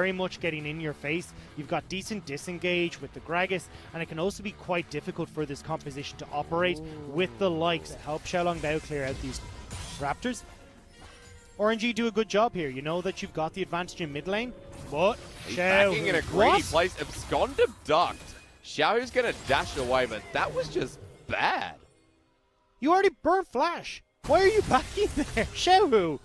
very much getting in your face. You've got decent disengage with the Gragas, and it can also be quite difficult for this composition to operate with the likes to help Xiaolongbao clear out these Raptors. RNG do a good job here. You know that you've got the advantage in mid lane, but He's backing in a greedy place. Abscond abduct. Xiaohu's going to dash away, but that was just bad. You already burnt Flash. Why are you backing there? Xiaohu,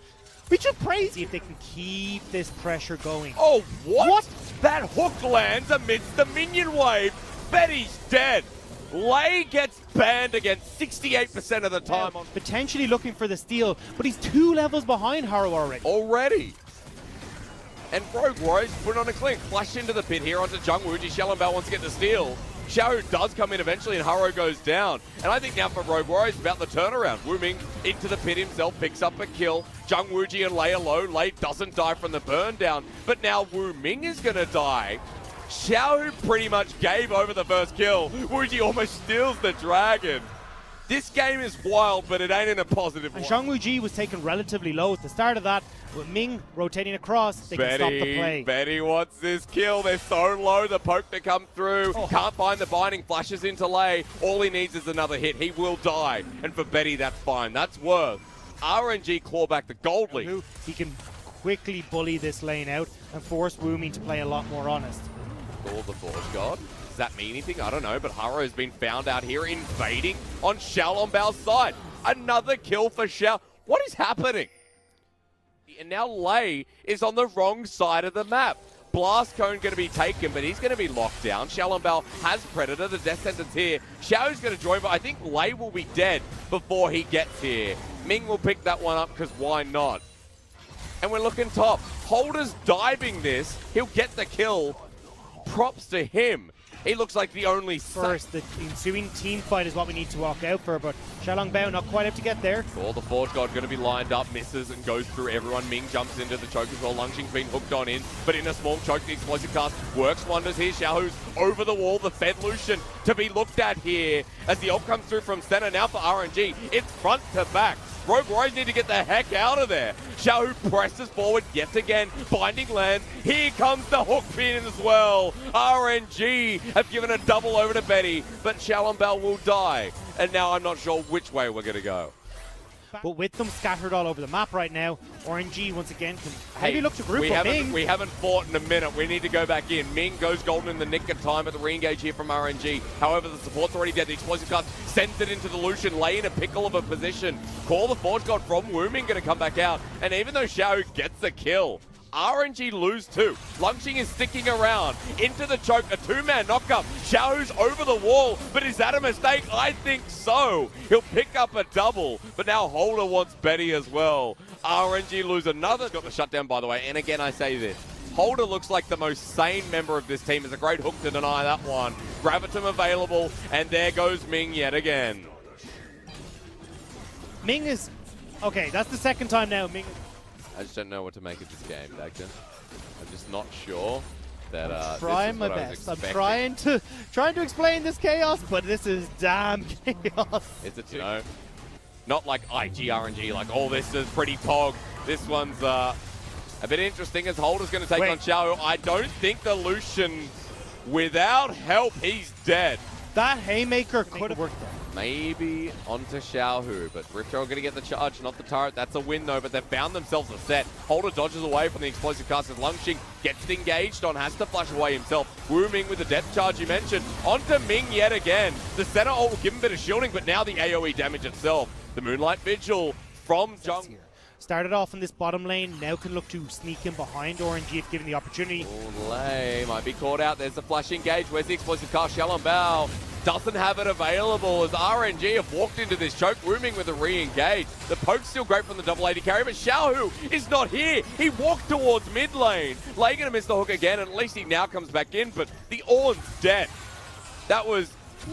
we should praise you if they can keep this pressure going. Oh, what? That hook lands amidst the minion wave. Betty's dead. Lei gets banned against 68% of the time. Potentially looking for the steal, but he's 2 levels behind Haro already. And Rogue Warriors put on a clean. Flash into the pit here onto Jungwooji. Xiaolongbao wants to get the steal. Xiaohu does come in eventually, and Haro goes down. And I think now for Rogue Warriors, about the turnaround. Wuming into the pit himself, picks up a kill. Jungwooji and Lei alone. Lei doesn't die from the burn down, but now Wuming is going to die. Xiaohu pretty much gave over the first kill. Wooji almost steals the dragon. This game is wild, but it ain't in a positive way. And Zhongwuji was taken relatively low at the start of that. With Ming rotating across, they can stop the play. Betty wants this kill. They're so low, the poke to come through. Can't find the binding, flashes into Lei. All he needs is another hit. He will die. And for Betty, that's fine. That's worth. RNG claw back the gold lead. He can quickly bully this lane out and force Wuming to play a lot more honest. Call the Force God. Does that mean anything? I don't know, but Haro has been found out here invading on Xiaolongbao's side. Another kill for Xiao. What is happening? And now Lei is on the wrong side of the map. Blast Cone going to be taken, but he's going to be locked down. Xiaolongbao has Predator. The death sentence here. Xiao's going to join, but I think Lei will be dead before he gets here. Ming will pick that one up because why not? And we're looking top. Holder's diving this. He'll get the kill. Props to him. He looks like the only first. The ensuing team fight is what we need to walk out for, but Xiaolongbao not quite able to get there. Oh, the Forge God going to be lined up, misses and goes through everyone. Ming jumps into the choke as well. Lungxing's been hooked on in, but in a small choke, the explosive cast works wonders here. Xiaohu's over the wall, the Fed Lucian to be looked at here as the ult comes through from center. Now for RNG, it's front to back. Rogue Warriors need to get the heck out of there. Xiaohu presses forward yet again. Binding lands. Here comes the hook pin as well. RNG have given a double over to Betty, but Xiaolongbao will die. And now I'm not sure which way we're going to go. But with them scattered all over the map right now, RNG once again can maybe look to group we up haven't, Ming. We haven't fought in a minute. We need to go back in. Ming goes golden in the nick of time at the re-engage here from RNG. However, the support's already dead. The explosive cast sends it into the Lucian. Lei in a pickle of a position. Call the Forge God from Wuming going to come back out. And even though Xiao gets the kill, RNG lose too. Lungxing is sticking around. Into the choke, a 2-man knockup. Xiaohu's over the wall, but is that a mistake? I think so. He'll pick up a double, but now Holder wants Betty as well. RNG lose another. Got the shutdown, by the way, and again I say this. Holder looks like the most sane member of this team. It's a great hook to deny that one. Gravitum available, and there goes Ming yet again. Ming is... Okay, that's the second time now. Ming... I just don't know what to make of this game, Dagden. I'm just not sure that I'm trying my best. I'm trying to explain this chaos, but this is damn chaos. It's a not like IG RNG, like, oh, this is pretty pog. This one's a bit interesting as Holder's going to take on Xiao. I don't think the Lucian, without help, he's dead. That Haymaker could have worked there. Maybe onto Xiaohu, but Ripto are going to get the charge, not the turret. That's a win, though, but they've found themselves a set. Holder dodges away from the explosive cast as Lungxing gets engaged on, has to flash away himself. Wuming with the depth charge you mentioned. Onto Ming yet again. The center ult will give him a bit of shielding, but now the AoE damage itself. The Moonlight Vigil from Jung. Started off in this bottom lane, now can look to sneak in behind RNG if given the opportunity. Lei might be caught out. There's the flash engage. Where's the explosive cast? Xiaolongbao doesn't have it available as RNG have walked into this choke, Wuming with a re-engage. The poke's still great from the double AD carry, but Xiaohu is not here. He walked towards mid lane. Lei gonna miss the hook again, and at least he now comes back in, but the Ornn's dead. That was...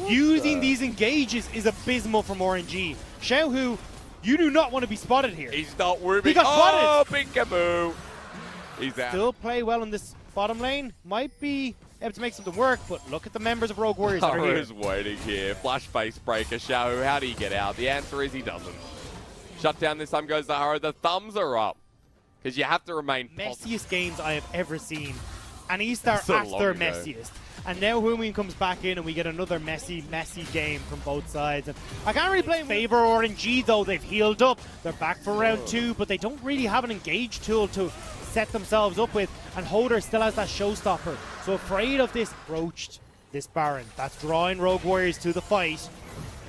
Using these engages is abysmal from RNG. Xiaohu, you do not want to be spotted here. He's not Wuming. He got spotted! Oh, peekaboo. He's out. Still play well in this bottom lane. Might be able to make something work, but look at the members of Rogue Warriors that are here. Haru's waiting here. Flash face breaker, Xiaohu. How do you get out? The answer is he doesn't. Shutdown this time goes to Haru. The thumbs are up. Because you have to remain messiest games I have ever seen and he's their, So at their long ago. messiest. And now Humin comes back in and we get another messy game from both sides. And I can't really blame favor RNG though. They've healed up. They're back for round 2, but they don't really have an engage tool to set themselves up with. And Holder still has that showstopper. So afraid of this roached, this Baron. That's drawing Rogue Warriors to the fight.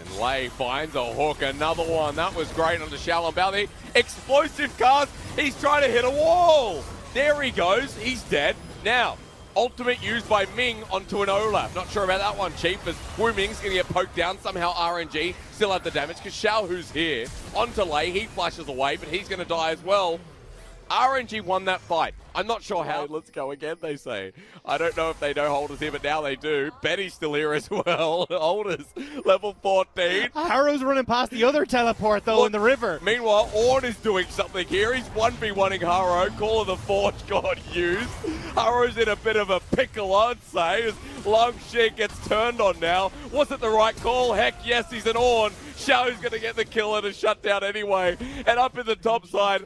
And Lei finds a hook, another one. That was great on the Shalom Valley. Explosive cast. He's trying to hit a wall. There he goes. He's dead. Now, ultimate used by Ming onto an Olaf. Not sure about that one, Chief, as Wu Ming's going to get poked down. Somehow RNG still had the damage because Xiaohu's here. Onto Lei. He flashes away, but he's going to die as well. RNG won that fight. I'm not sure how. Let's go again, they say. I don't know if they know Holder's here, but now they do. Betty's still here as well. Holder's level 14. Harrow's running past the other teleport, though, in the river. Meanwhile, Ornn is doing something here. He's 1v1ing Harrow. Call of the Forge God used. Harrow's in a bit of a pickle, I'd say, as Longshik gets turned on now. Was it the right call? Heck yes, he's an Ornn. Xiao's going to get the kill and a shutdown anyway. And up in the top side,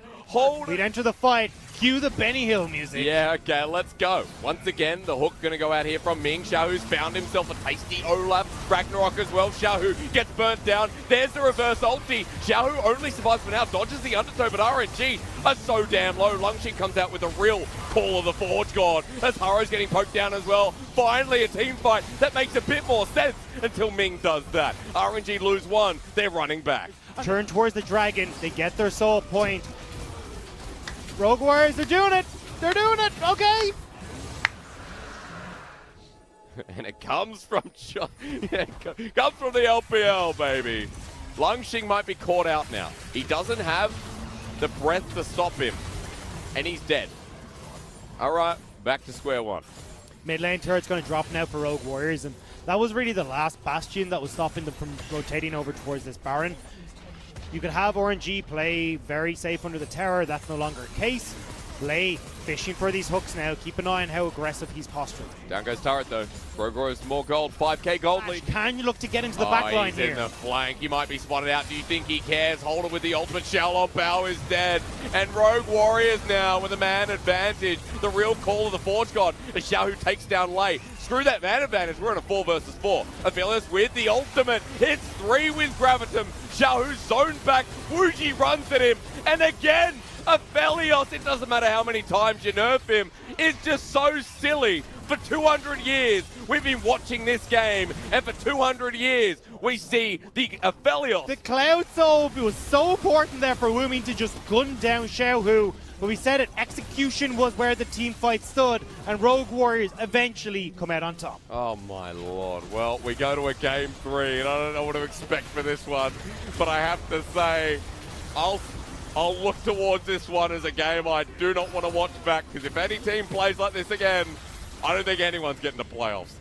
We'd enter the fight. Cue the Benny Hill music. Yeah, okay, let's go. Once again, the hook going to go out here from Ming. Xiaohu's found himself a tasty Olaf. Ragnarok as well. Xiaohu gets burnt down. There's the reverse ulti. Xiaohu only survives for now. Dodges the undertow, but RNG are so damn low. Longshik comes out with a real call of the Forge God as Harrow's getting poked down as well. Finally, a team fight that makes a bit more sense until Ming does that. RNG lose one. They're running back. Turn towards the dragon. They get their soul point. Rogue Warriors, they're doing it! They're doing it! Okay! And it comes from it comes from the LPL, baby. Longshik might be caught out now. He doesn't have the breath to stop him. And he's dead. Alright, back to square one. Mid lane turret's going to drop now for Rogue Warriors, and that was really the last bastion that was stopping them from rotating over towards this Baron. You could have RNG play very safe under the tower. That's no longer a case. Lei fishing for these hooks now. Keep an eye on how aggressive he's posturing. Down goes turret though. Rogue Warriors more gold. 5k gold lead. Can you look to get into the back line he's here? in the flank. He might be spotted out. Do you think he cares? Holder with the ultimate. Xiaolong Bao is dead. And Rogue Warriors now with a man advantage. The real call of the Forge God as Xiaohu takes down Lei. Screw that man advantage. We're in a 4 versus 4. Aphelios with the ultimate. Hits 3 with Gravitum. Xiaohu's zoned back. Wuji runs at him. And again, Aphelios, it doesn't matter how many times you nerf him, is just so silly. For 200 years, we've been watching this game. And for 200 years, we see the Aphelios. The Cloud Soul was so important there for Wuming to just gun down Xiaohu. But we said it, execution was where the team fight stood, and Rogue Warriors eventually come out on top. Oh my lord. Well, we go to a game 3, and I don't know what to expect for this one. But I have to say, I'll look towards this one as a game I do not want to watch back, because if any team plays like this again, I don't think anyone's getting to playoffs.